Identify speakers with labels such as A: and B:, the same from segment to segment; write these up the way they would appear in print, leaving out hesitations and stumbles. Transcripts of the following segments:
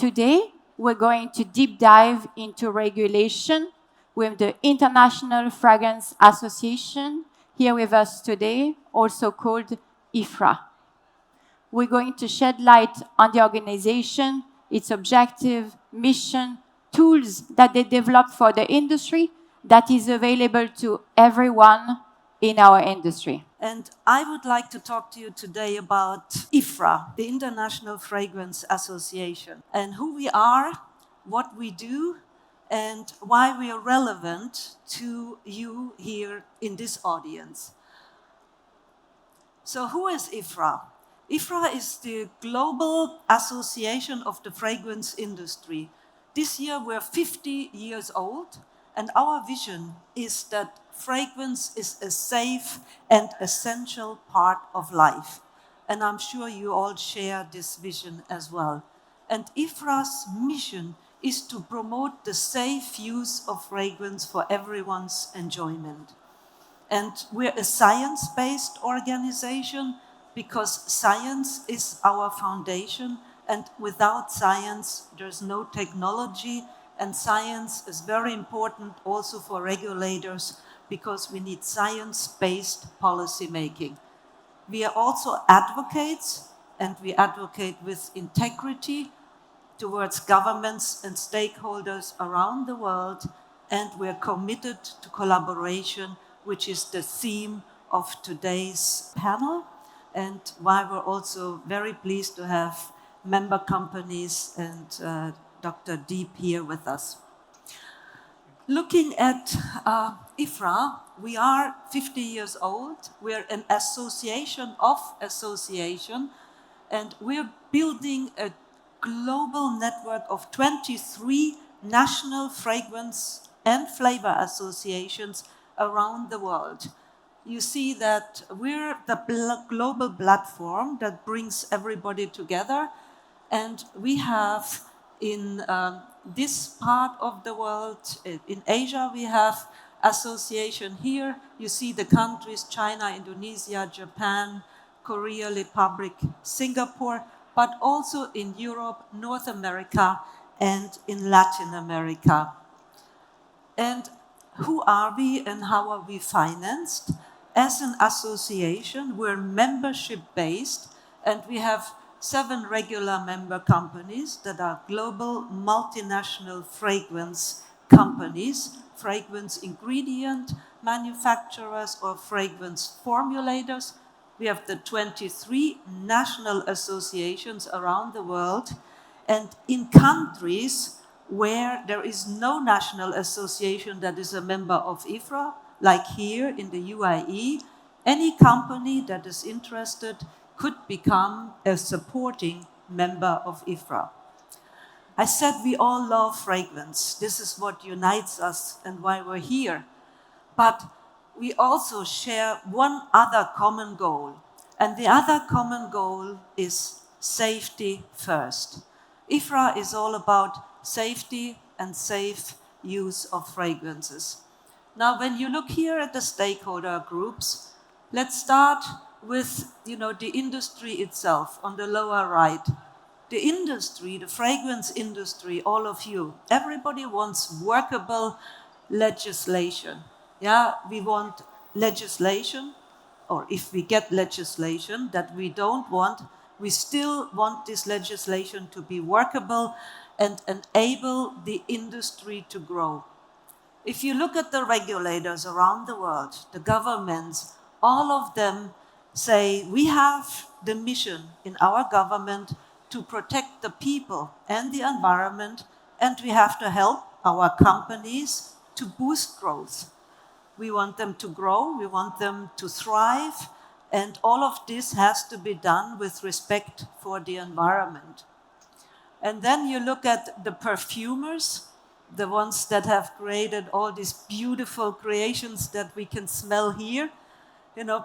A: today, we're going to deep dive into regulation with the International Fragrance Association, here with us today, also called IFRA. We're going to shed light on the organization, its objective, mission, tools that they develop for the industry that is available to everyone in our industry.
B: And I would like to talk to you today about IFRA, the International Fragrance Association, and who we are, what we do, and why we are relevant to you here in this audience. So who is IFRA? IFRA is the Global Association of the Fragrance Industry. This year we're 50 years old, and our vision is that fragrance is a safe and essential part of life. And I'm sure you all share this vision as well. And IFRA's mission is to promote the safe use of fragrance for everyone's enjoyment. And we're a science-based organization because science is our foundation, and without science, there's no technology, and science is very important also for regulators because we need science-based policy making. We are also advocates, and we advocate with integrity towards governments and stakeholders around the world, and we're committed to collaboration, which is the theme of today's panel, and why we're also very pleased to have member companies and Dr. Deep here with us. Looking at IFRA, we are 50 years old. We're an association of association, and we're building a global network of 23 national fragrance and flavor associations around the world. You see that we're the global platform that brings everybody together, and we have in this part of the world, in Asia, we have association here. You see the countries, China, Indonesia, Japan, Korea, Republic, Singapore, but also in Europe, North America, and in Latin America. And who are we and how are we financed? As an association, we're membership-based, and we have 7 regular member companies that are global multinational fragrance companies, fragrance ingredient manufacturers or fragrance formulators. We have the 23 national associations around the world, and in countries where there is no national association that is a member of IFRA, like here in the UAE, any company that is interested could become a supporting member of IFRA. I said we all love fragrance. This is what unites us and why we're here. But we also share one other common goal. And the other common goal is safety first. IFRA is all about safety and safe use of fragrances. Now, when you look here at the stakeholder groups, let's start with the industry itself on the lower right. The industry, the fragrance industry, all of you, everybody wants workable legislation. Yeah, we want legislation, or if we get legislation that we don't want, we still want this legislation to be workable and enable the industry to grow. If you look at the regulators around the world, the governments, all of them say we have the mission in our government to protect the people and the environment, and we have to help our companies to boost growth. We want them to grow, we want them to thrive, and all of this has to be done with respect for the environment. And then you look at the perfumers, the ones that have created all these beautiful creations that we can smell here.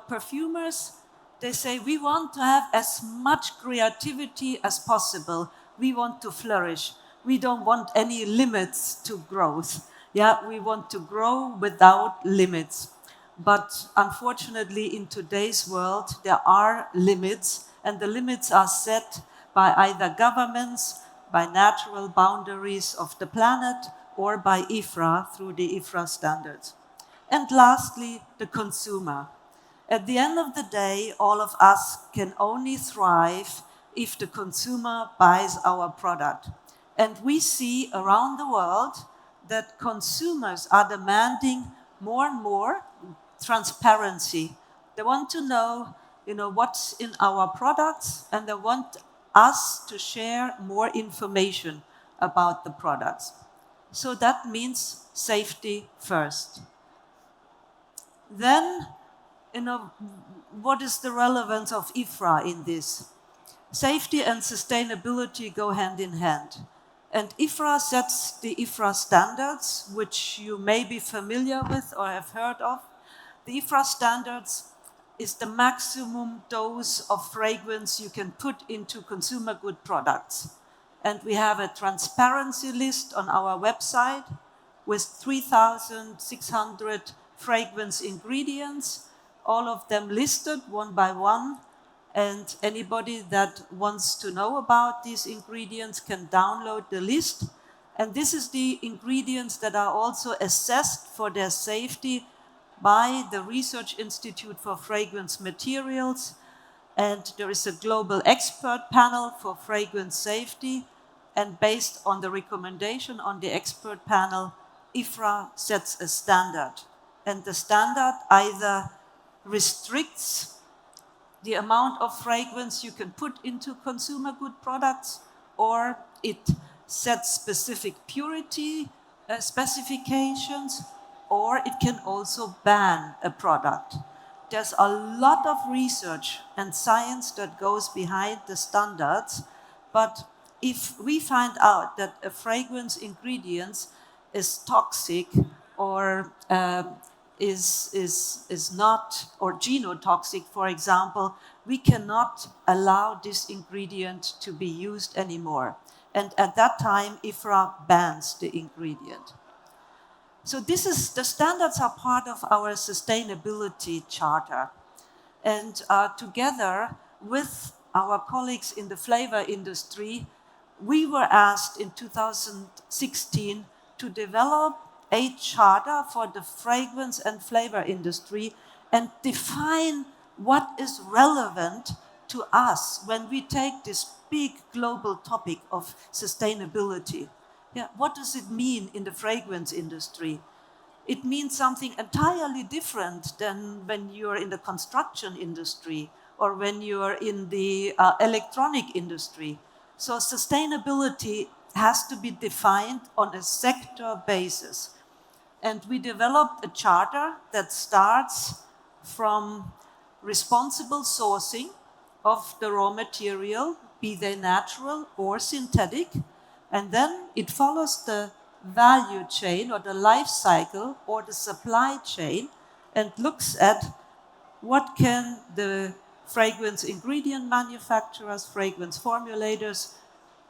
B: Perfumers, they say we want to have as much creativity as possible. We want to flourish. We don't want any limits to growth. Yeah, we want to grow without limits. But unfortunately, in today's world, there are limits, and the limits are set by either governments, by natural boundaries of the planet or by IFRA through the IFRA standards. And lastly, the consumer. At the end of the day, all of us can only thrive if the consumer buys our product. And we see around the world that consumers are demanding more and more transparency. They want to know, what's in our products, and they want us to share more information about the products. So that means safety first. Then, what is the relevance of IFRA in this? Safety and sustainability go hand in hand. And IFRA sets the IFRA standards, which you may be familiar with or have heard of. The IFRA standards is the maximum dose of fragrance you can put into consumer good products. And we have a transparency list on our website with 3,600 fragrance ingredients, all of them listed one by one. And anybody that wants to know about these ingredients can download the list. And this is the ingredients that are also assessed for their safety by the Research Institute for Fragrance Materials. And there is a global expert panel for fragrance safety. And based on the recommendation on the expert panel, IFRA sets a standard. And the standard either restricts the amount of fragrance you can put into consumer good products, or it sets specific purity specifications, or it can also ban a product. There's a lot of research and science that goes behind the standards, but if we find out that a fragrance ingredient is toxic or is not, or genotoxic, for example, we cannot allow this ingredient to be used anymore. And at that time, IFRA bans the ingredient. So the standards are part of our sustainability charter. And together with our colleagues in the flavor industry, we were asked in 2016 to develop a charter for the fragrance and flavor industry and define what is relevant to us when we take this big global topic of sustainability. Yeah, what does it mean in the fragrance industry? It means something entirely different than when you're in the construction industry or when you're in the electronic industry. So sustainability has to be defined on a sector basis. And we developed a charter that starts from responsible sourcing of the raw material, be they natural or synthetic, and then it follows the value chain or the life cycle or the supply chain and looks at what can the fragrance ingredient manufacturers, fragrance formulators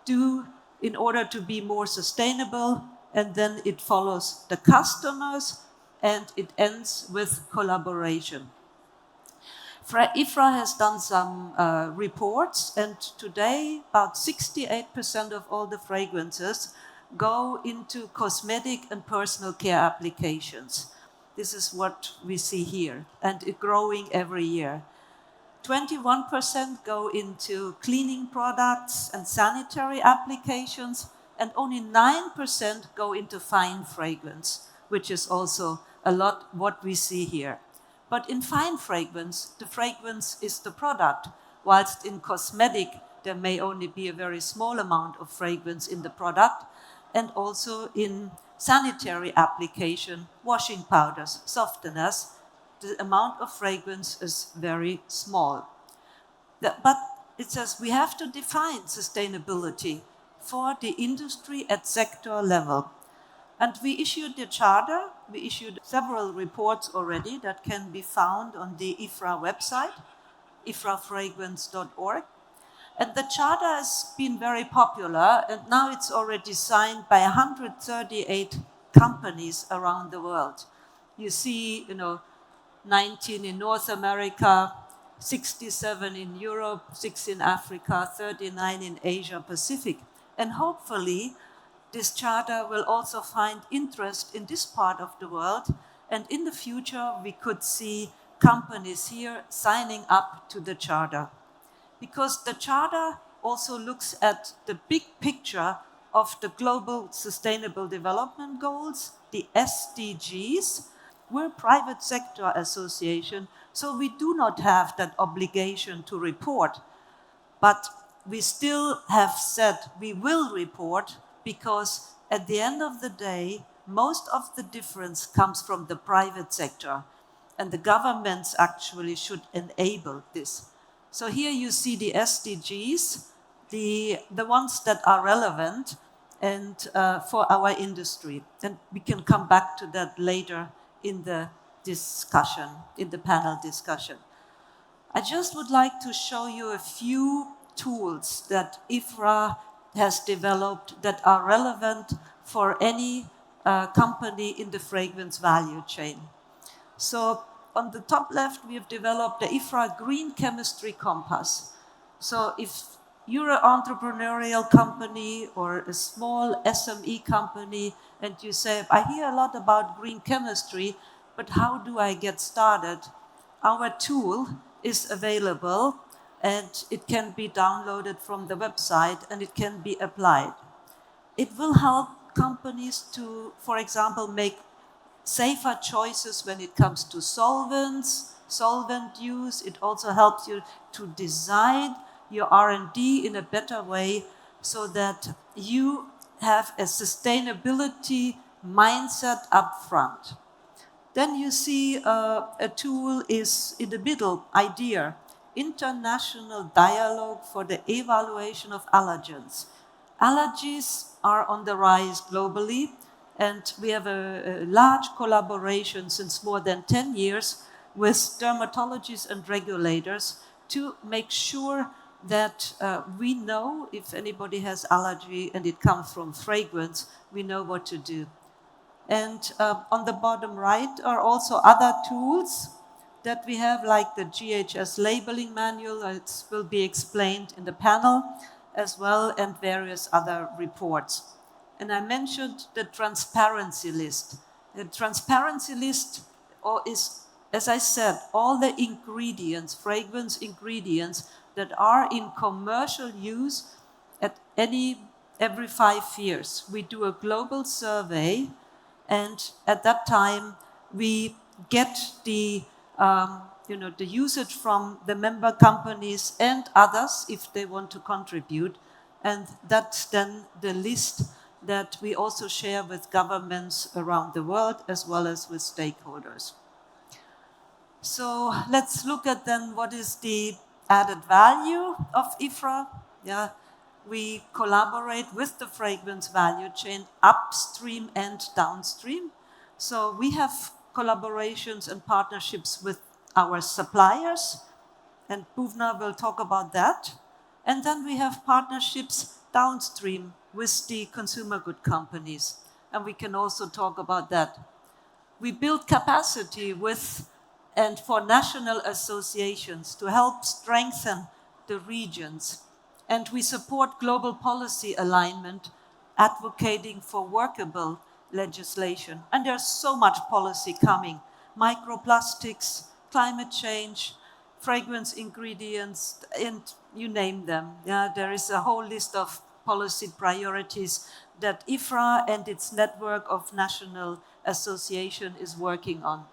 B: do in order to be more sustainable, and then it follows the customers and it ends with collaboration. IFRA has done some reports, and today about 68% of all the fragrances go into cosmetic and personal care applications. This is what we see here, and it's growing every year. 21% go into cleaning products and sanitary applications, and only 9% go into fine fragrance, which is also a lot what we see here. But in fine fragrance, the fragrance is the product, whilst in cosmetic, there may only be a very small amount of fragrance in the product, and also in sanitary application, washing powders, softeners, the amount of fragrance is very small. But it says we have to define sustainability for the industry at sector level. And we issued the charter, we issued several reports already that can be found on the IFRA website, ifrafragrance.org. And the charter has been very popular, and now it's already signed by 138 companies around the world. You see, 19 in North America, 67 in Europe, 6 in Africa, 39 in Asia Pacific. And hopefully, this charter will also find interest in this part of the world. And in the future, we could see companies here signing up to the charter. Because the charter also looks at the big picture of the Global Sustainable Development Goals, the SDGs. We're a private sector association, so we do not have that obligation to report. But we still have said we will report because at the end of the day, most of the difference comes from the private sector. And the governments actually should enable this. So here you see the SDGs, the ones that are relevant and for our industry. And we can come back to that later in the discussion, in the panel discussion. I just would like to show you a few tools that IFRA has developed that are relevant for any company in the fragrance value chain. So on the top left, we have developed the IFRA Green Chemistry Compass. So if you're an entrepreneurial company or a small SME company and you say, I hear a lot about green chemistry, but how do I get started? Our tool is available and it can be downloaded from the website and it can be applied. It will help companies to, for example, make safer choices when it comes to solvents, solvent use. It also helps you to design your R&D in a better way so that you have a sustainability mindset up front. Then you see a tool is in the middle, IDEA, International Dialogue for the Evaluation of Allergens. Allergies are on the rise globally, and we have a large collaboration since more than 10 years with dermatologists and regulators to make sure that we know if anybody has allergy and it comes from fragrance, we know what to do. And on the bottom right are also other tools that we have, like the GHS labeling manual. It will be explained in the panel as well, and various other reports. And I mentioned the transparency list. The transparency list is, as I said, all the ingredients, fragrance ingredients that are in commercial use at every 5 years. We do a global survey, and at that time we get the the usage from the member companies and others if they want to contribute, and that's then the list that we also share with governments around the world as well as with stakeholders. So let's look at then what is the added value of IFRA. Yeah, we collaborate with the fragrance value chain upstream and downstream. So we have collaborations and partnerships with our suppliers, and Bhuvana will talk about that. And then we have partnerships downstream with the consumer good companies, and we can also talk about that. We build capacity with and for national associations to help strengthen the regions. And we support global policy alignment, advocating for workable legislation. And there's so much policy coming. Microplastics, climate change, fragrance ingredients, and you name them. Yeah, there is a whole list of policy priorities that IFRA and its network of national association is working on.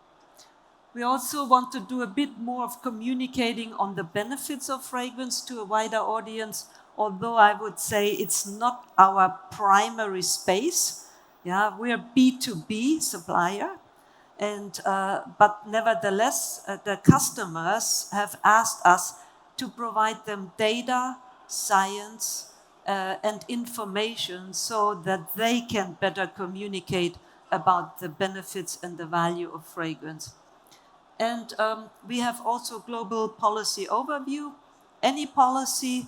B: We also want to do a bit more of communicating on the benefits of fragrance to a wider audience, although I would say it's not our primary space. Yeah, we're a B2B supplier, and but nevertheless, the customers have asked us to provide them data, science, and information so that they can better communicate about the benefits and the value of fragrance. And we have also global policy overview. Any policy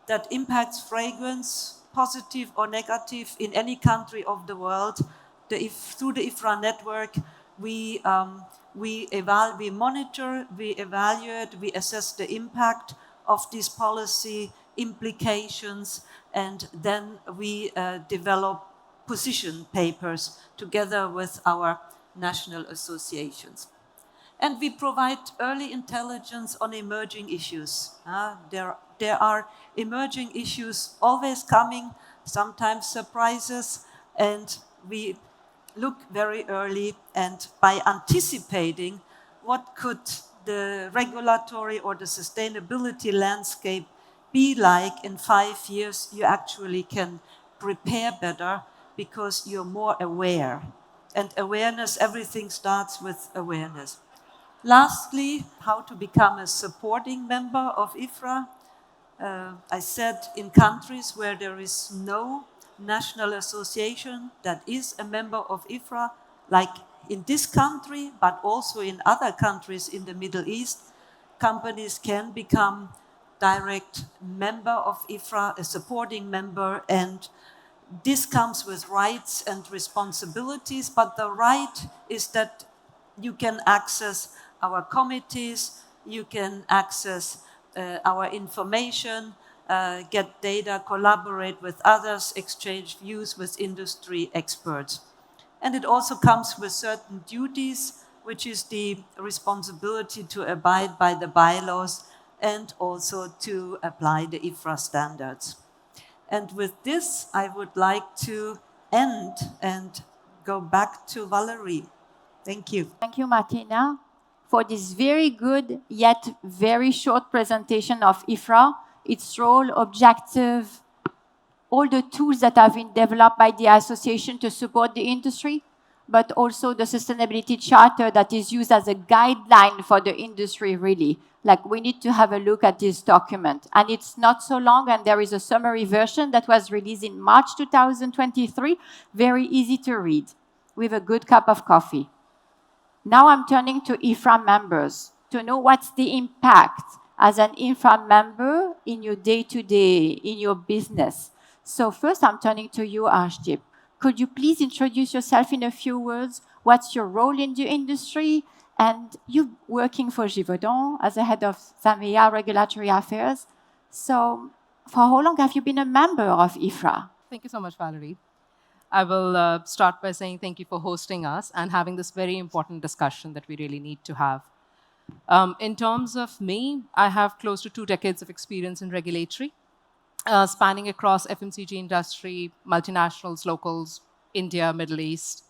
B: that impacts fragrance, positive or negative, in any country of the world, through the IFRA network, we monitor, we evaluate, we assess the impact of this policy implications, and then we develop position papers together with our national associations. And we provide early intelligence on emerging issues. There are emerging issues always coming, sometimes surprises, and we look very early, and by anticipating what could the regulatory or the sustainability landscape be like in 5 years, you actually can prepare better because you're more aware. And awareness, everything starts with awareness. Lastly, how to become a supporting member of IFRA. I said in countries where there is no national association that is a member of IFRA, like in this country, but also in other countries in the Middle East, companies can become direct member of IFRA, a supporting member, and this comes with rights and responsibilities, but the right is that you can access our committees, you can access our information, get data, collaborate with others, exchange views with industry experts. And it also comes with certain duties, which is the responsibility to abide by the bylaws and also to apply the IFRA standards. And with this, I would like to end and go back to Valerie. Thank you.
A: Thank you, Martina, for this very good yet very short presentation of IFRA, its role, objective, all the tools that have been developed by the association to support the industry, but also the sustainability charter that is used as a guideline for the industry, really. Like, we need to have a look at this document. And it's not so long, and there is a summary version that was released in March 2023, very easy to read, with a good cup of coffee. Now I'm turning to IFRA members to know what's the impact as an IFRA member in your day-to-day, in your business. So first I'm turning to you, Arshdeep. Could you please introduce yourself in a few words? What's your role in the industry? And you're working for Givaudan as the head of Zambia Regulatory Affairs. So for how long have you been a member of IFRA?
C: Thank you so much, Valerie. I will start by saying thank you for hosting us and having this very important discussion that we really need to have. In terms of me, I have close to 2 decades of experience in regulatory, spanning across FMCG industry, multinationals, locals, India, Middle East.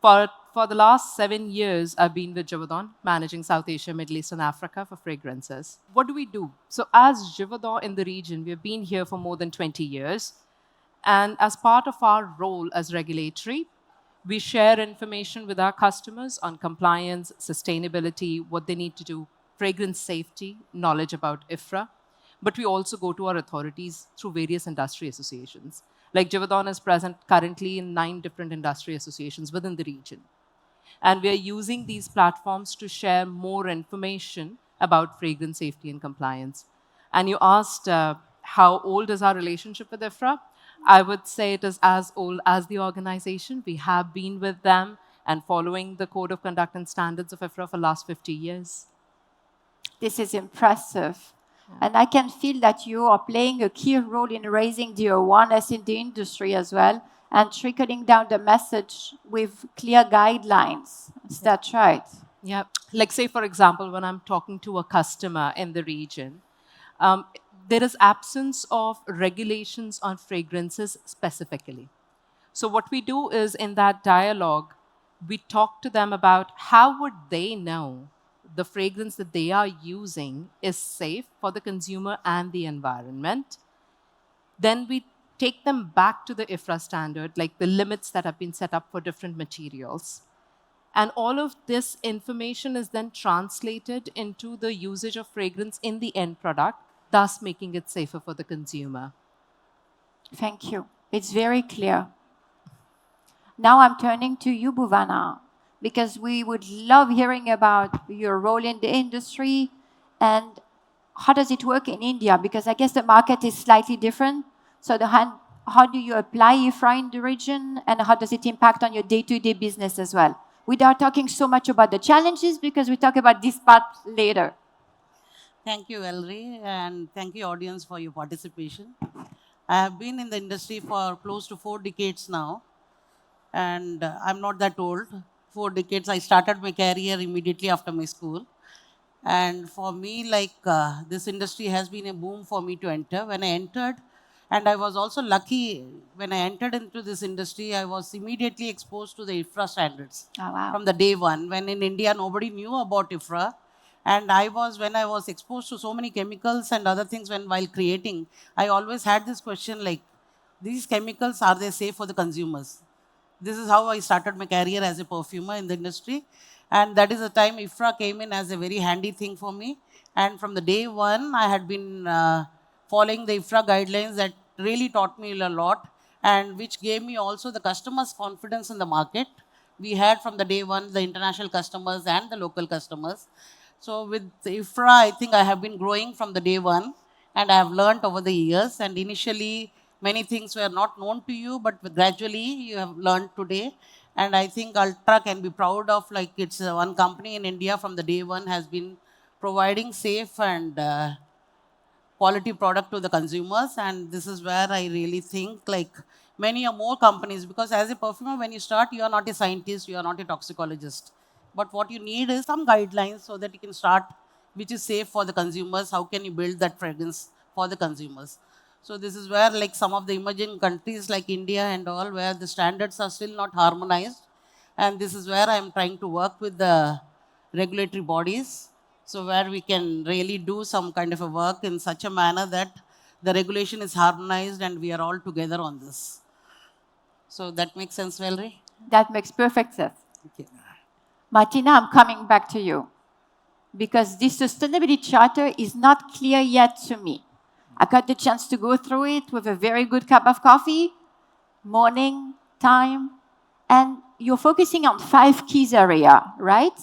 C: For the last 7 years, I've been with Givaudan, managing South Asia, Middle East, and Africa for fragrances. What do? So as Givaudan in the region, we've been here for more than 20 years. And as part of our role as regulatory, we share information with our customers on compliance, sustainability, what they need to do, fragrance safety, knowledge about IFRA. But we also go to our authorities through various industry associations. Like Givaudan is present currently in 9 different industry associations within the region. And we are using these platforms to share more information about fragrance safety and compliance. And you asked how old is our relationship with IFRA? I would say it is as old as the organization. We have been with them and following the Code of Conduct and Standards of IFRA for the last 50 years.
A: This is impressive. Yeah. And I can feel that you are playing a key role in raising the awareness in the industry as well and trickling down the message with clear guidelines. Is that right?
C: Yeah. Like say, for example, when I'm talking to a customer in the region, there is absence of regulations on fragrances specifically. So what we do is in that dialogue, we talk to them about how would they know the fragrance that they are using is safe for the consumer and the environment. Then we take them back to the IFRA standard, like the limits that have been set up for different materials. And all of this information is then translated into the usage of fragrance in the end product, thus making it safer for the consumer.
A: Thank you. It's very clear. Now I'm turning to you, Bhuvana, because we would love hearing about your role in the industry and how does it work in India, because I guess the market is slightly different. So how do you apply IFRA in the region and how does it impact on your day-to-day business as well? Without talking so much about the challenges, because we talk about this part later.
D: Thank you, Valerie, and thank you, audience, for your participation. I have been in the industry for close to 4 decades now, and I'm not that old. 4 decades, I started my career immediately after my school. And for me, this industry has been a boom for me to enter. When I entered, and I was also lucky when I entered into this industry, I was immediately exposed to the IFRA standards
A: Oh, wow.
D: from the day one. When in India, nobody knew about IFRA. And when I was exposed to so many chemicals and other things while creating, I always had this question like, these chemicals, are they safe for the consumers? This is how I started my career as a perfumer in the industry. And that is the time IFRA came in as a very handy thing for me. And from the day one, I had been following the IFRA guidelines that really taught me a lot and which gave me also the customers' confidence in the market. We had from the day one the international customers and the local customers. So with IFRA, I think I have been growing from the day one and I have learned over the years. And initially, many things were not known to you, but gradually you have learned today. And I think Ultra can be proud of like it's one company in India from the day one has been providing safe and quality product to the consumers. And this is where I really think like many or more companies, because as a perfumer, when you start, you are not a scientist, you are not a toxicologist. But what you need is some guidelines so that you can start, which is safe for the consumers. How can you build that fragrance for the consumers? So this is where like some of the emerging countries like India and all, where the standards are still not harmonized. And this is where I'm trying to work with the regulatory bodies. So where we can really do some kind of a work in such a manner that the regulation is harmonized and we are all together on this. So that makes sense, Valerie?
A: That makes perfect sense.
D: Okay.
A: Martina, I'm coming back to you because this sustainability charter is not clear yet to me. I got the chance to go through it with a very good cup of coffee, morning time, and you're focusing on 5 keys area, right?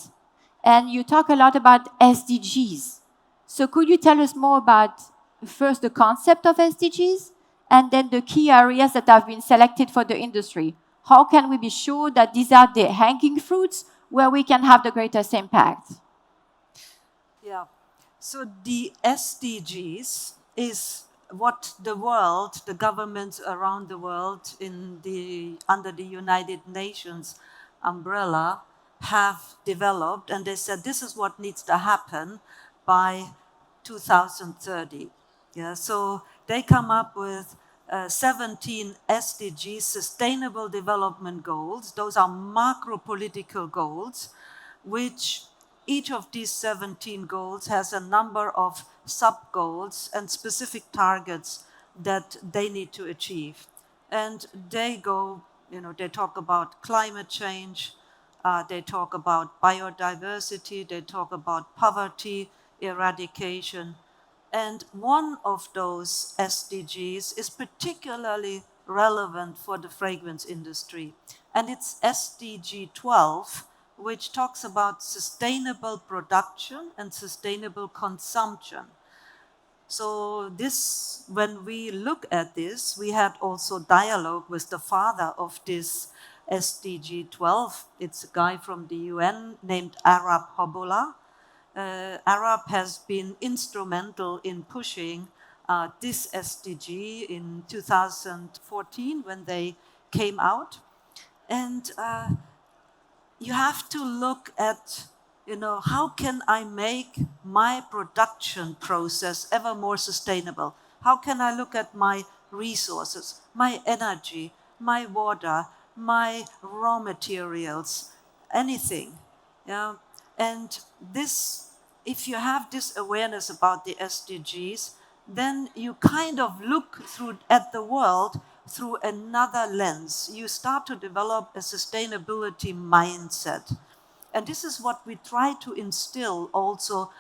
A: And you talk a lot about SDGs. So could you tell us more about first the concept of SDGs and then the key areas that have been selected for the industry? How can we be sure that these are the hanging fruits where we can have the greatest impact?
B: Yeah. So the SDGs is what the world, the governments around the world under the United Nations umbrella have developed, and they said this is what needs to happen by 2030. Yeah, so they come up with 17 SDGs, Sustainable Development Goals. Those are macro political goals, which each of these 17 goals has a number of sub-goals and specific targets that they need to achieve. And they go, they talk about climate change, they talk about biodiversity, they talk about poverty eradication. And one of those SDGs is particularly relevant for the fragrance industry. And it's SDG 12, which talks about sustainable production and sustainable consumption. So this, when we look at this, we had also dialogue with the father of this SDG 12. It's a guy from the UN named Arab Hobola. Arab has been instrumental in pushing this SDG in 2014 when they came out. And you have to look at, how can I make my production process ever more sustainable? How can I look at my resources, my energy, my water, my raw materials, anything? Yeah. And this, if you have this awareness about the SDGs, then you kind of look at the world through another lens. You start to develop a sustainability mindset. And this is what we try to instill also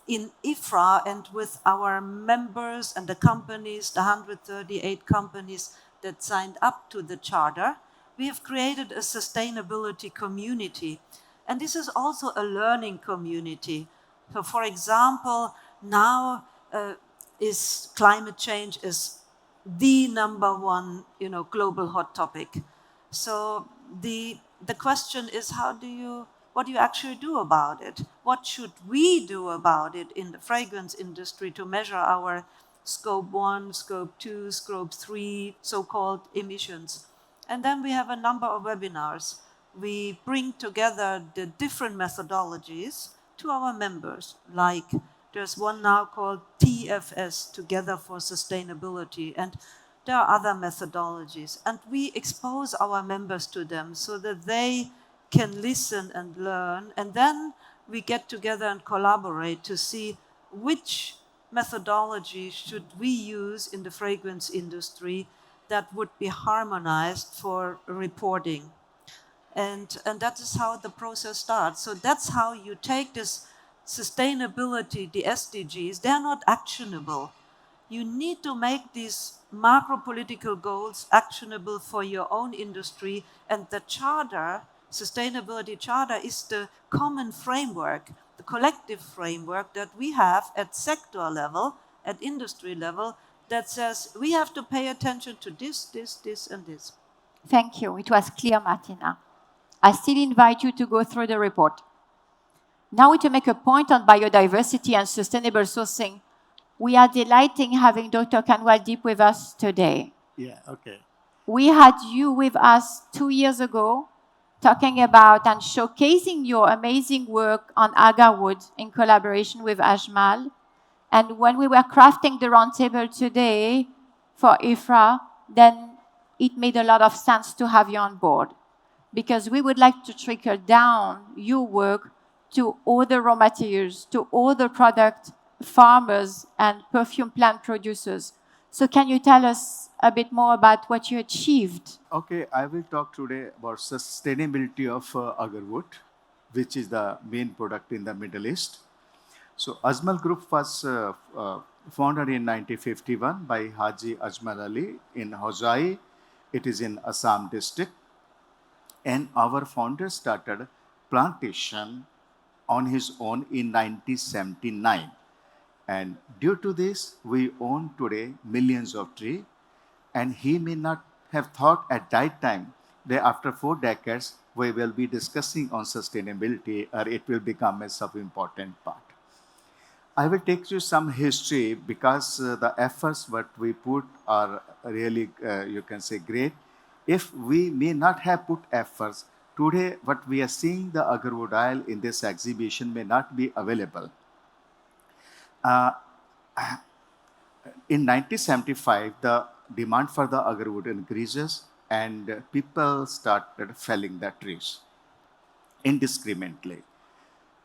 B: in IFRA and with our members and the companies, the 138 companies that signed up to the charter. We have created a sustainability community. And this is also a learning community. So for example, now is climate change is the number one, global hot topic. So the question is, how do you what do you actually do about it? What should we do about it in the fragrance industry to measure our scope 1, scope 2, scope 3, so-called emissions? And then we have a number of webinars. We bring together the different methodologies to our members, like there's one now called TFS, Together for Sustainability, and there are other methodologies. And we expose our members to them so that they can listen and learn, and then we get together and collaborate to see which methodology should we use in the fragrance industry that would be harmonized for reporting. And that is how the process starts. So that's how you take this sustainability, the SDGs, they're not actionable. You need to make these macro political goals actionable for your own industry, and the charter, sustainability charter, is the common framework, the collective framework that we have at sector level, at industry level, that says we have to pay attention to this, this, this, and this.
A: Thank you. It was clear, Martina. I still invite you to go through the report. Now, to make a point on biodiversity and sustainable sourcing, we are delighting having Dr. Kanwal Deep with us today.
E: Yeah, okay.
A: We had you with us 2 years ago talking about and showcasing your amazing work on agarwood in collaboration with Ajmal. And when we were crafting the roundtable today for IFRA, then it made a lot of sense to have you on board, because we would like to trickle down your work to all the raw materials, to all the product farmers and perfume plant producers. So can you tell us a bit more about what you achieved?
E: Okay, I will talk today about sustainability of agarwood, which is the main product in the Middle East. So Ajmal Group was founded in 1951 by Haji Ajmal Ali in Hosai. It is in Assam district. And our founder started plantation on his own in 1979. And due to this, we own today millions of trees. And he may not have thought at that time that after 4 decades, we will be discussing on sustainability, or it will become a sub-important part. I will take you some history, because the efforts what we put are really, you can say, great. If we may not have put efforts, today what we are seeing, the agarwood oil in this exhibition may not be available. In 1975, the demand for the agarwood increases, and people started felling the trees indiscriminately.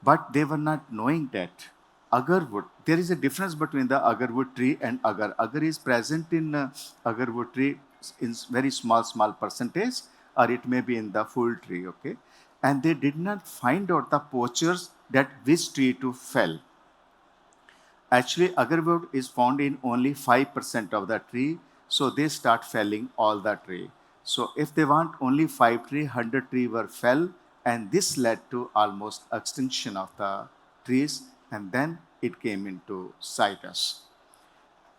E: But they were not knowing that agarwood, there is a difference between the agarwood tree and agar. Agar is present in agarwood tree in very small percentage, or it may be in the full tree, okay? And they did not find out, the poachers, that which tree to fell. Actually, agarwood is found in only 5% of the tree, so they start felling all the tree. So if they want only 5 trees, 100 trees were fell, and this led to almost extinction of the trees, and then it came into citrus.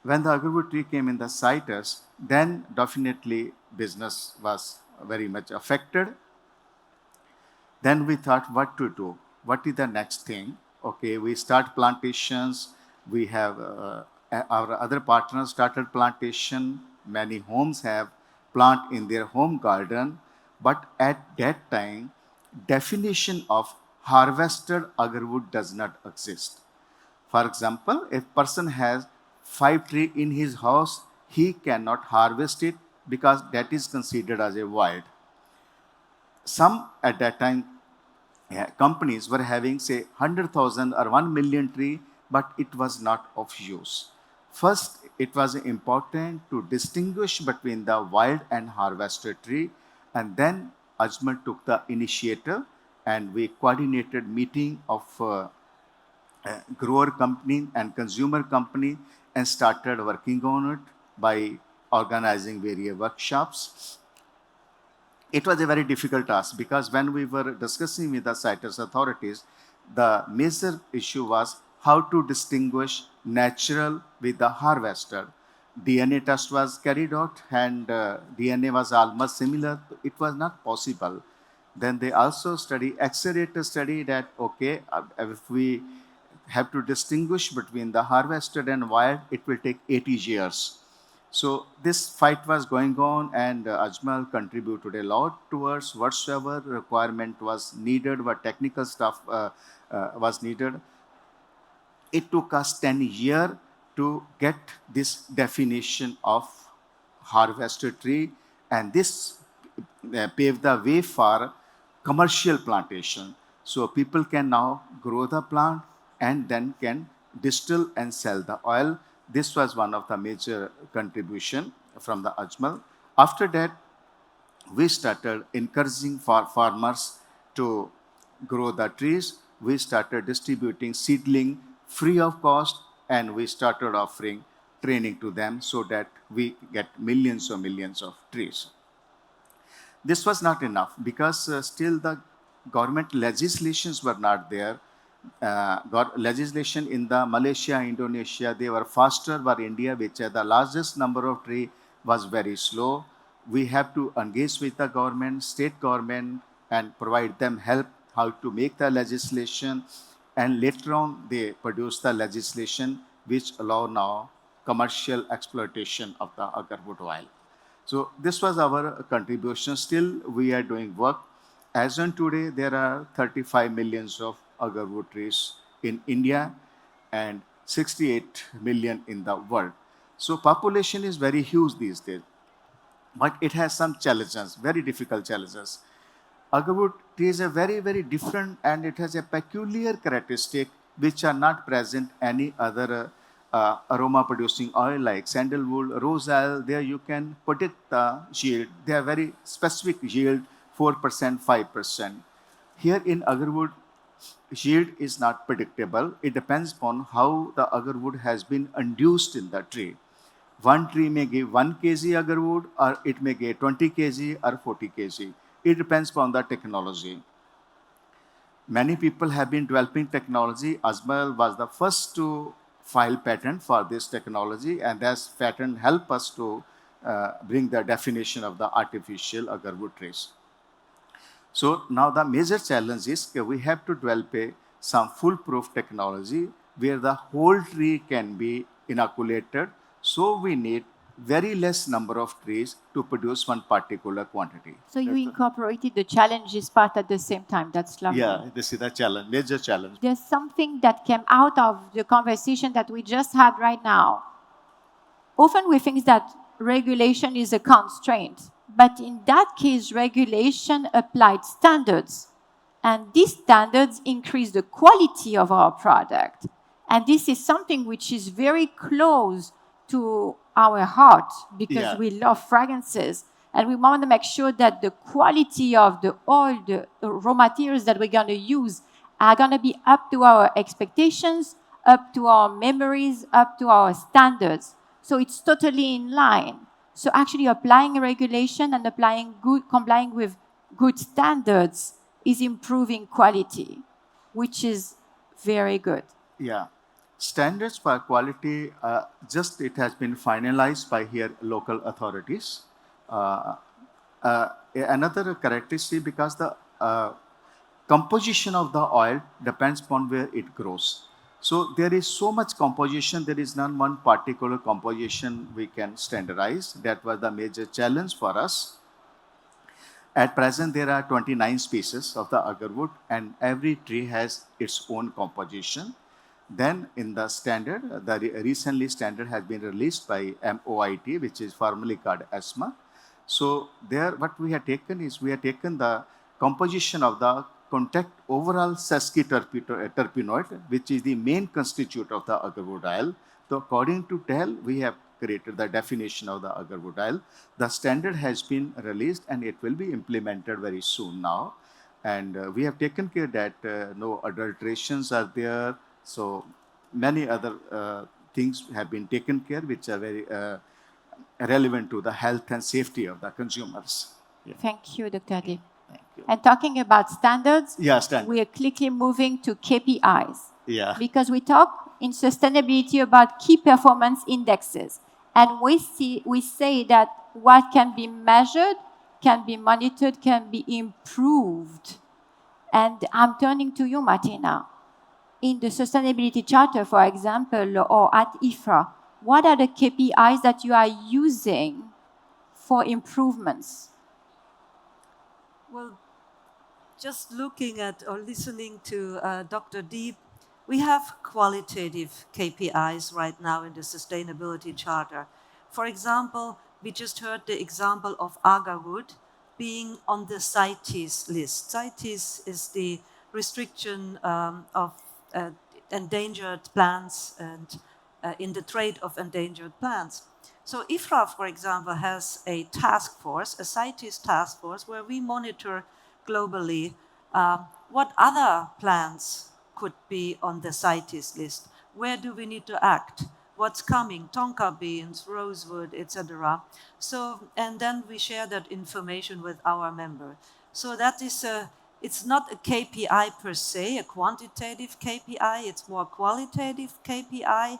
E: When the agarwood tree came in the citrus, then definitely business was very much affected. Then we thought what to do. What is the next thing? Okay, we start plantations. We have our other partners started plantation. Many homes have plant in their home garden. But at that time, definition of harvested agarwood does not exist. For example, if person has 5 trees in his house, he cannot harvest it because that is considered as a wild. Some at that time, companies were having, say, 100,000 or 1 million tree, but it was not of use. First, it was important to distinguish between the wild and harvested tree, and then Ajmal took the initiative, and we coordinated meeting of grower company and consumer company, and started working on it by organizing various workshops. It was a very difficult task, because when we were discussing with the citrus authorities, the major issue was how to distinguish natural with the harvested. DNA test was carried out, and DNA was almost similar. It was not possible. Then they also accelerator study that, okay, if we have to distinguish between the harvested and wild, it will take 80 years. So this fight was going on, and Ajmal contributed a lot towards whatsoever requirement was needed, what technical stuff was needed. It took us 10 years to get this definition of harvested tree, and this paved the way for commercial plantation. So people can now grow the plant and then can distill and sell the oil. This was one of the major contribution from the Ajmal. After that, we started encouraging farmers to grow the trees. We started distributing seedling free of cost, and we started offering training to them so that we get millions of trees. This was not enough because still the government legislations were not there. Legislation in the Malaysia, Indonesia, they were faster, but India, which had the largest number of trees, was very slow. We have to engage with the government, state government, and provide them help how to make the legislation. And later on, they produce the legislation which allow now commercial exploitation of the agarwood oil. So this was our contribution. Still, we are doing work. As on today, there are 35 millions of agarwood trees in India and 68 million in the world. So population is very huge these days, but it has some challenges, very difficult challenges. Agarwood tree is a very different, and it has a peculiar characteristic which are not present any other aroma producing oil like sandalwood, rose oil. There you can predict the yield. They are very specific yield, 4%, 5%. Here in agarwood, yield is not predictable. It depends upon how the agarwood has been induced in the tree. One tree may give 1 kg agarwood, or it may give 20 kg or 40 kg. It depends upon the technology. Many people have been developing technology. Ajmal was the first to file patent for this technology, and this patent helped us to bring the definition of the artificial agarwood trees. So now the major challenge is that we have to develop some foolproof technology where the whole tree can be inoculated. So we need very less number of trees to produce one particular quantity.
A: So you incorporated the challenges part at the same time. That's lovely.
E: Yeah, this is the challenge, major challenge.
A: There's something that came out of the conversation that we just had right now. Often we think that regulation is a constraint, but in that case, regulation applied standards. And these standards increase the quality of our product. And this is something which is very close to our heart because we love fragrances. And we want to make sure that the quality of the oil, the raw materials that we're going to use are going to be up to our expectations, up to our memories, up to our standards. So it's totally in line. So actually applying a regulation and complying with good standards is improving quality, which is very good.
E: Yeah. Standards for quality, it has been finalized by here local authorities. Another characteristic, because the composition of the oil depends upon where it grows. So there is so much composition, there is not one particular composition we can standardize. That was the major challenge for us. At present, there are 29 species of the agarwood, and every tree has its own composition. Then in the standard, recently standard has been released by MOIT, which is formerly called ESMA. So there, what we have taken is, we have taken the composition of the contact overall sesquiterpenoid, which is the main constituent of the agarwood oil. So according to TEL, we have created the definition of the agarwood oil. The standard has been released and it will be implemented very soon now. And we have taken care that no adulterations are there. So many other things have been taken care, which are very relevant to the health and safety of the consumers.
A: Yeah. Thank you, Dr. Arshdeep. And talking about standards, we are quickly moving to KPIs.
E: Yeah.
A: Because we talk in sustainability about key performance indexes. And we say that what can be measured can be monitored, can be improved. And I'm turning to you, Martina. In the Sustainability Charter, for example, or at IFRA, what are the KPIs that you are using for improvements?
B: Well, just looking at or listening to Dr. Deep, we have qualitative KPIs right now in the Sustainability Charter. For example, we just heard the example of agarwood being on the CITES list. CITES is the restriction of endangered plants and in the trade of endangered plants. So IFRA, for example, has a task force, a CITES task force, where we monitor globally what other plants could be on the CITES list. Where do we need to act? What's coming? Tonka beans, rosewood, etc. So, and then we share that information with our member. So that is it's not a KPI per se, a quantitative KPI, it's more qualitative KPI.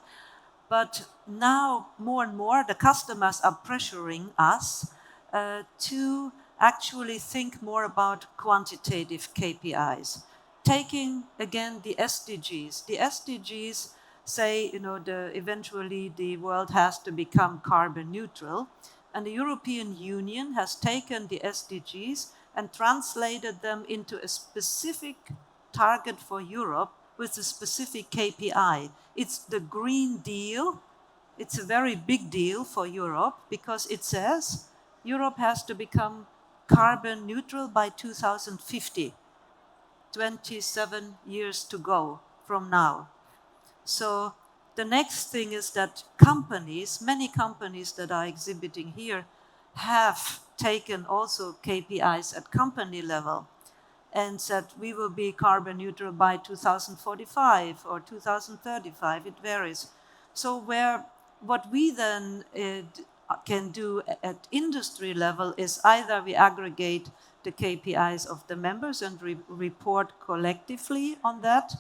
B: But now, more and more, the customers are pressuring us to actually think more about quantitative KPIs. Taking, again, the SDGs. The SDGs say, eventually the world has to become carbon neutral. And the European Union has taken the SDGs and translated them into a specific target for Europe with a specific KPI. It's the Green Deal. It's a very big deal for Europe because it says Europe has to become carbon neutral by 2050. 27 years to go from now. So the next thing is that companies, many companies that are exhibiting here, have taken also KPIs at company level and said we will be carbon neutral by 2045 or 2035, it varies. So what we then can do at industry level is either we aggregate the KPIs of the members and report collectively on that,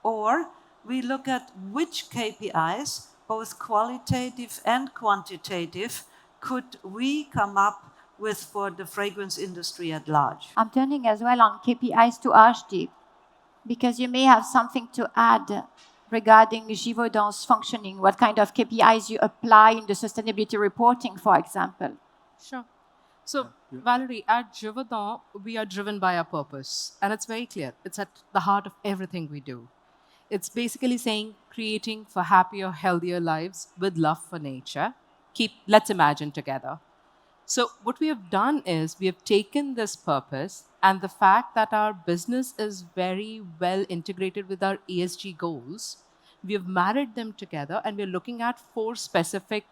B: or we look at which KPIs, both qualitative and quantitative, could we come up with for the fragrance industry at large.
A: I'm turning as well on KPIs to Arshdeep, because you may have something to add regarding Givaudan's functioning, what kind of KPIs you apply in the sustainability reporting, for example.
C: Sure. So, Valerie, at Givaudan, we are driven by our purpose. And it's very clear. It's at the heart of everything we do. It's basically saying creating for happier, healthier lives with love for nature. Let's imagine together. So what we have done is we have taken this purpose and the fact that our business is very well integrated with our ESG goals, we have married them together and we're looking at 4 specific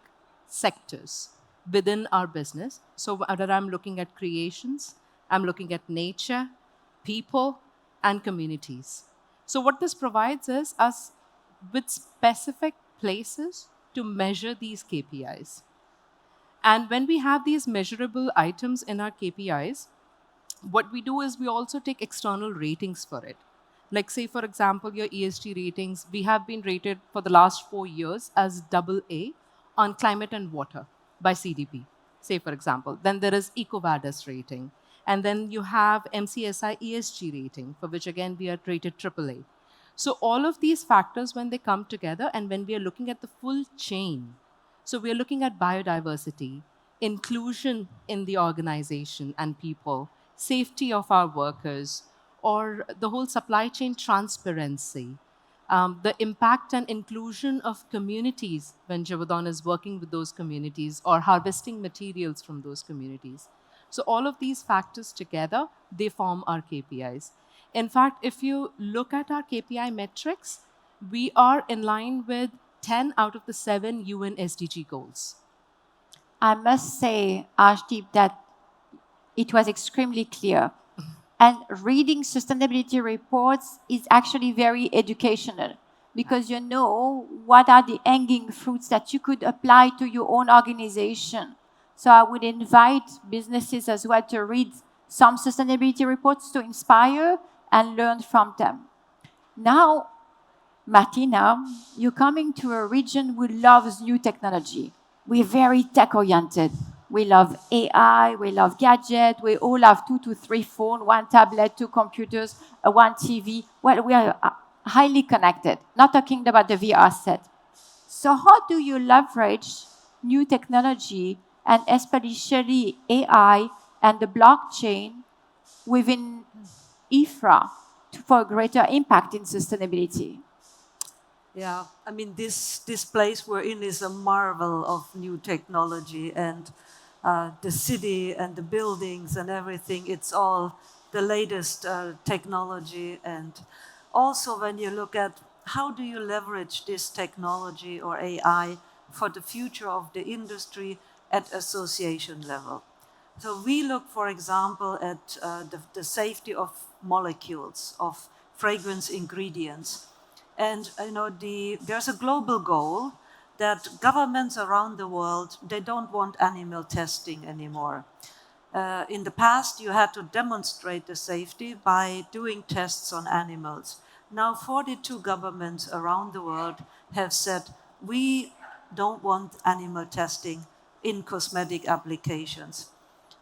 C: sectors within our business. So whether I'm looking at creations, I'm looking at nature, people, and communities. So what this provides is us with specific places to measure these KPIs. And when we have these measurable items in our KPIs, what we do is we also take external ratings for it. Like say, for example, your ESG ratings, we have been rated for the last 4 years as AA on climate and water by CDP, say, for example. Then there is EcoVadis rating. And then you have MCSI ESG rating, for which again we are rated AAA. So all of these factors, when they come together and when we are looking at the full chain, so we are looking at biodiversity, inclusion in the organization and people, safety of our workers, or the whole supply chain transparency, the impact and inclusion of communities when Givaudan is working with those communities or harvesting materials from those communities. So all of these factors together, they form our KPIs. In fact, if you look at our KPI metrics, we are in line with 10 out of the 7 UN SDG goals.
A: I must say, Arshdeep, that it was extremely clear. And reading sustainability reports is actually very educational because you know what are the hanging fruits that you could apply to your own organization. So I would invite businesses as well to read some sustainability reports to inspire and learn from them. Now, Martina, you're coming to a region who loves new technology. We're very tech-oriented. We love AI, we love gadgets, we all have 2 to 3 phones, 1 tablet, 2 computers, one TV. Well, we are highly connected, not talking about the VR set. So how do you leverage new technology and especially AI and the blockchain within IFRA for greater impact in sustainability?
B: Yeah, I mean, this place we're in is a marvel of new technology, and the city and the buildings and everything, it's all the latest technology. And also when you look at how do you leverage this technology or AI for the future of the industry at association level. So we look, for example, at the safety of molecules, of fragrance ingredients. And there's a global goal that governments around the world, they don't want animal testing anymore. In the past, you had to demonstrate the safety by doing tests on animals. Now, 42 governments around the world have said, we don't want animal testing in cosmetic applications.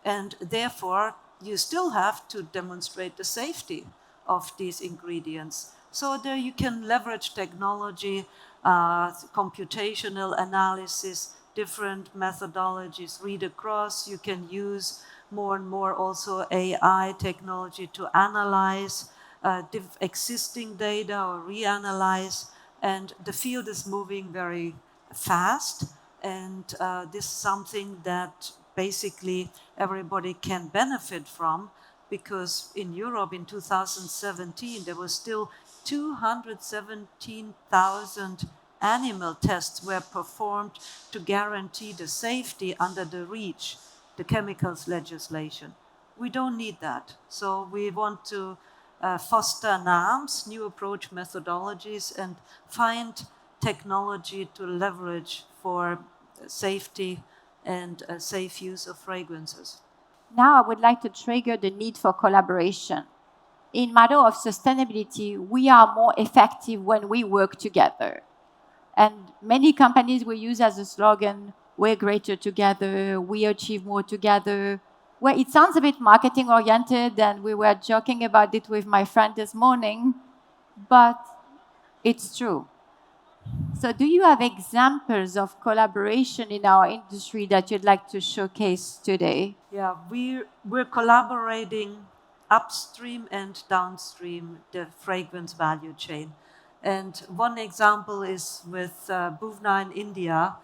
B: And therefore, you still have to demonstrate the safety of these ingredients. So there you can leverage technology, computational analysis, different methodologies read across. You can use more and more also AI technology to analyze existing data or reanalyze. And the field is moving very fast. And this is something that basically everybody can benefit from, because in Europe in 2017 there was still 217,000 animal tests were performed to guarantee the safety under the REACH, the chemicals legislation. We don't need that. So we want to foster NAMs, new approach methodologies, and find technology to leverage for safety and safe use of fragrances.
A: Now I would like to trigger the need for collaboration. In matter of sustainability, we are more effective when we work together. And many companies will use as a slogan, we're greater together, we achieve more together. Well, it sounds a bit marketing oriented, and we were joking about it with my friend this morning, but it's true. So do you have examples of collaboration in our industry that you'd like to showcase today?
B: Yeah, we're collaborating upstream and downstream the fragrance value chain. And one example is with Bhuvana in India,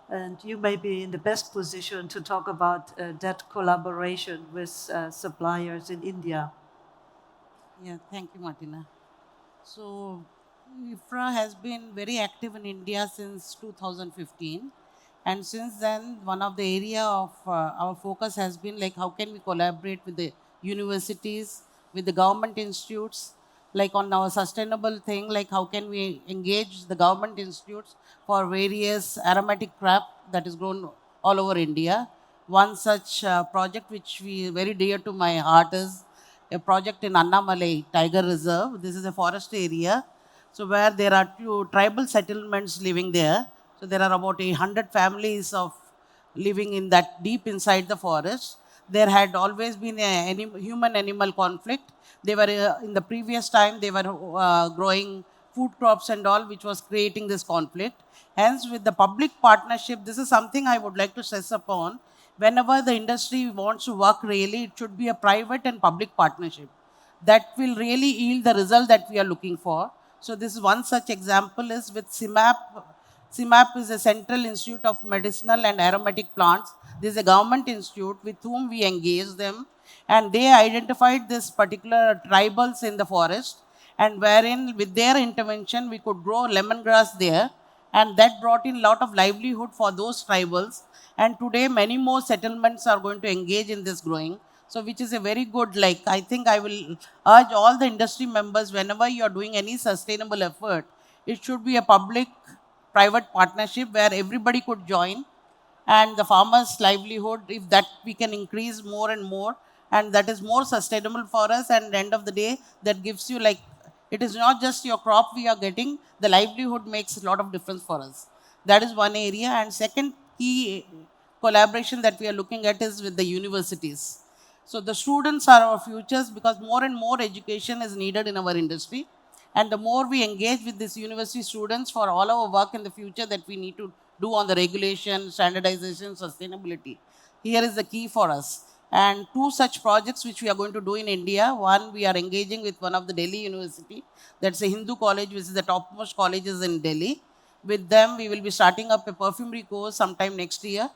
B: and you may be in the best position to talk about that collaboration with suppliers in India.
D: Yeah, thank you, Martina. So, IFRA has been very active in India since 2015. And since then, one of the area of our focus has been like how can we collaborate with the universities, with the government institutes, like on our sustainable thing, like how can we engage the government institutes for various aromatic craft that is grown all over India. One such project which we very dear to my heart is a project in Annamalai Tiger Reserve. This is a forest area. So where there are two tribal settlements living there. So there are about 100 families of living in that deep inside the forest. There had always been a human-animal conflict. They were in the previous time they were growing food crops and all, which was creating this conflict. Hence, with the public partnership, this is something I would like to stress upon. Whenever the industry wants to work really, it should be a private and public partnership that will really yield the result that we are looking for. So this is one such example is with CIMAP. CIMAP is a Central Institute of Medicinal and Aromatic Plants. This is a government institute with whom we engage them, and they identified this particular tribals in the forest, and wherein with their intervention we could grow lemongrass there, and that brought in a lot of livelihood for those tribals. And today many more settlements are going to engage in this growing. So which is a very good, like I think I will urge all the industry members, whenever you are doing any sustainable effort, it should be a public private partnership where everybody could join, and the farmers livelihood, if that we can increase more and more, and that is more sustainable for us, and end of the day that gives you like it is not just your crop we are getting, the livelihood makes a lot of difference for us. That is one area. And second key collaboration that we are looking at is with the universities. So the students are our futures because more and more education is needed in our industry. And the more we engage with these university students for all our work in the future that we need to do on the regulation, standardization, sustainability, here is the key for us. And two such projects which we are going to do in India. One, we are engaging with one of the Delhi University. That's a Hindu college, which is the topmost colleges in Delhi. With them, we will be starting up a perfumery course sometime next year.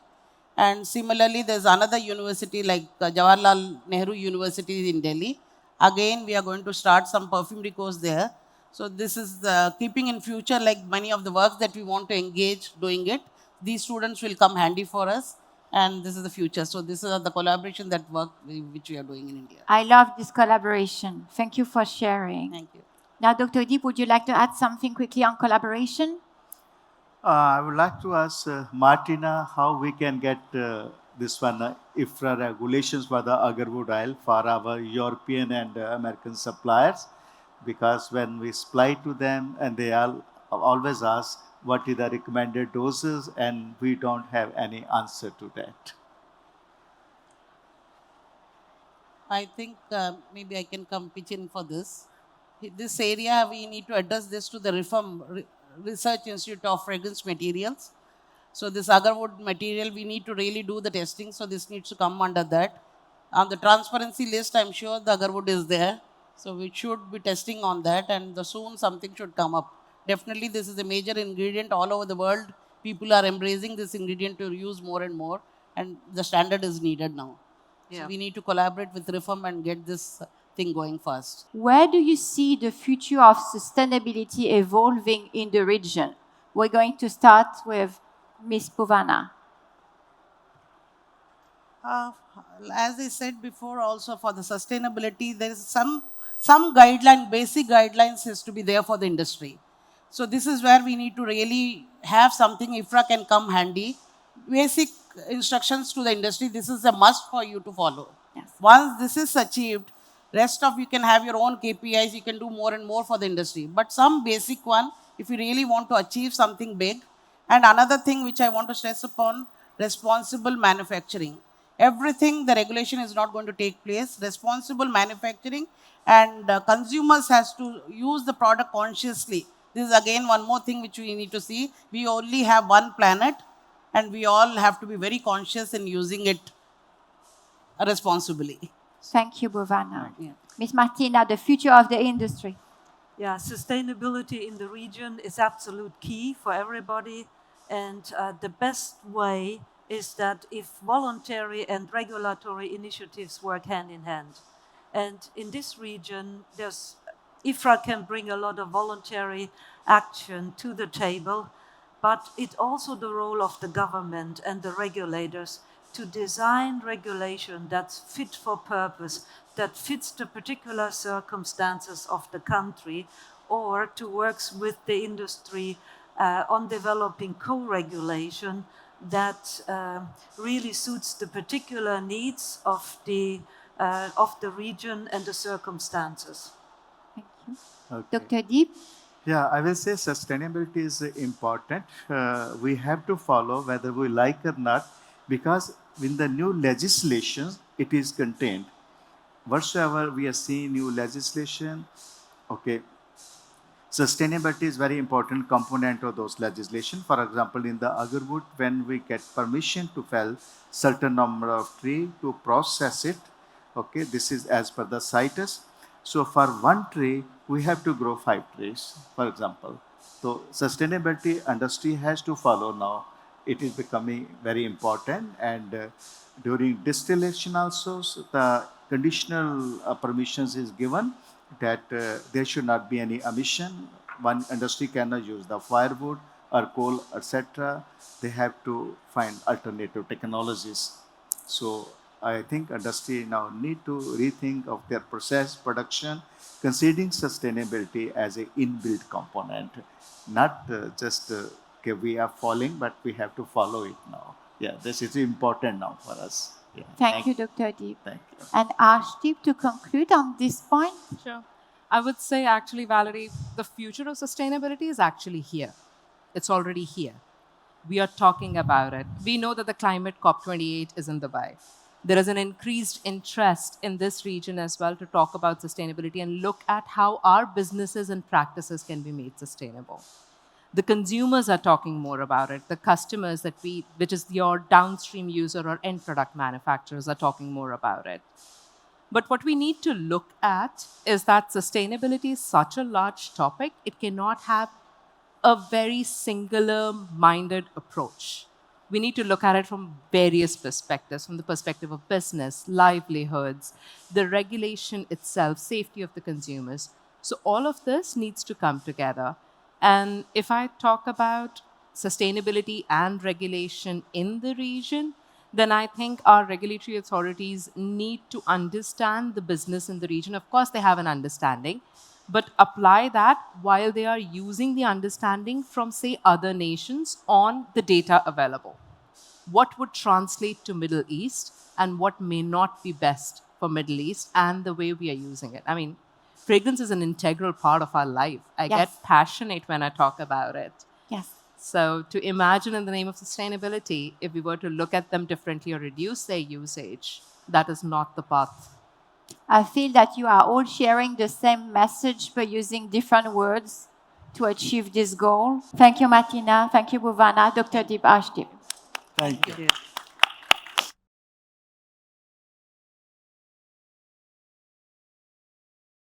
D: And similarly, there's another university like Jawaharlal Nehru University in Delhi. Again, we are going to start some perfumery course there. So this is keeping in future like many of the works that we want to engage doing it. These students will come handy for us, and this is the future. So this is the collaboration that work which we are doing in India.
A: I love this collaboration. Thank you for sharing.
D: Thank you.
A: Now, Dr. Deep, would you like to add something quickly on collaboration?
E: I would like to ask Martina how we can get this one IFRA regulations for the agarwood oil for our European and American suppliers, because when we supply to them and they all always ask what is the recommended doses and we don't have any answer to that.
D: I think maybe I can come pitch in for this. This area, we need to address this to the Research Institute of Fragrance Materials. So this agarwood material, we need to really do the testing. So this needs to come under that. On the transparency list, I'm sure the agarwood is there. So we should be testing on that, and soon something should come up. Definitely, this is a major ingredient all over the world. People are embracing this ingredient to use more and more, and the standard is needed now. Yeah. So we need to collaborate with RIFM and get this thing going fast.
A: Where do you see the future of sustainability evolving in the region? We're going to start with Ms. Bhuvana.
D: As I said before, also for the sustainability, there is some guideline, basic guidelines has to be there for the industry. So this is where we need to really have something IFRA can come handy. Basic instructions to the industry, this is a must for you to follow.
A: Yes.
D: Once this is achieved, rest of you can have your own KPIs, you can do more and more for the industry. But some basic one, if you really want to achieve something big. And another thing which I want to stress upon, responsible manufacturing. Everything, the regulation is not going to take place. Responsible manufacturing, and consumers has to use the product consciously. This is again one more thing which we need to see. We only have one planet, and we all have to be very conscious in using it responsibly.
A: Thank you, Bhuvana. Yeah. Ms. Martina, the future of the industry.
B: Yeah, sustainability in the region is absolute key for everybody. And the best way is that if voluntary and regulatory initiatives work hand in hand. And in this region, IFRA can bring a lot of voluntary action to the table, but it's also the role of the government and the regulators to design regulation that's fit for purpose, that fits the particular circumstances of the country, or to work with the industry on developing co-regulation that really suits the particular needs of the region and the circumstances.
A: Thank you.
E: Okay.
A: Dr. Deep?
E: Yeah, I will say sustainability is important. We have to follow whether we like or not, because in the new legislation, it is contained. Whatsoever we are seeing new legislation, okay, sustainability is very important component of those legislation. For example, in the agarwood, when we get permission to fell certain number of tree to process it, okay, this is as per the CITES. So for one tree, we have to grow 5 trees, for example. So sustainability industry has to follow now. It is becoming very important, and during distillation also, so the conditional permissions is given that there should not be any emission. One industry cannot use the firewood or coal, etc. They have to find alternative technologies. So I think industry now need to rethink of their process production, considering sustainability as an inbuilt component, not just okay, we are following, but we have to follow it now. Yeah, this is important now for us. Yeah.
A: Thank you, Dr. Deep.
E: Thank you.
A: And Arshdeep, to conclude on this point?
C: Sure. I would say actually, Valerie, the future of sustainability is actually here. It's already here. We are talking about it. We know that the climate COP28 is in Dubai. There is an increased interest in this region as well to talk about sustainability and look at how our businesses and practices can be made sustainable. The consumers are talking more about it. The customers which is your downstream user or end product manufacturers, are talking more about it. But what we need to look at is that sustainability is such a large topic, it cannot have a very singular-minded approach. We need to look at it from various perspectives, from the perspective of business, livelihoods, the regulation itself, safety of the consumers. So all of this needs to come together. And if I talk about sustainability and regulation in the region, then I think our regulatory authorities need to understand the business in the region. Of course, they have an understanding, but apply that while they are using the understanding from, say, other nations on the data available. What would translate to Middle East and what may not be best for Middle East and the way we are using it. I mean, fragrance is an integral part of our life. I
A: Yes.
C: get passionate when I talk about it.
A: Yes.
C: So to imagine in the name of sustainability, if we were to look at them differently or reduce their usage, that is not the path.
A: I feel that you are all sharing the same message but using different words to achieve this goal. Thank you, Martina. Thank you, Bhuvana. Dr. Deep, Arshdeep.
E: Thank you.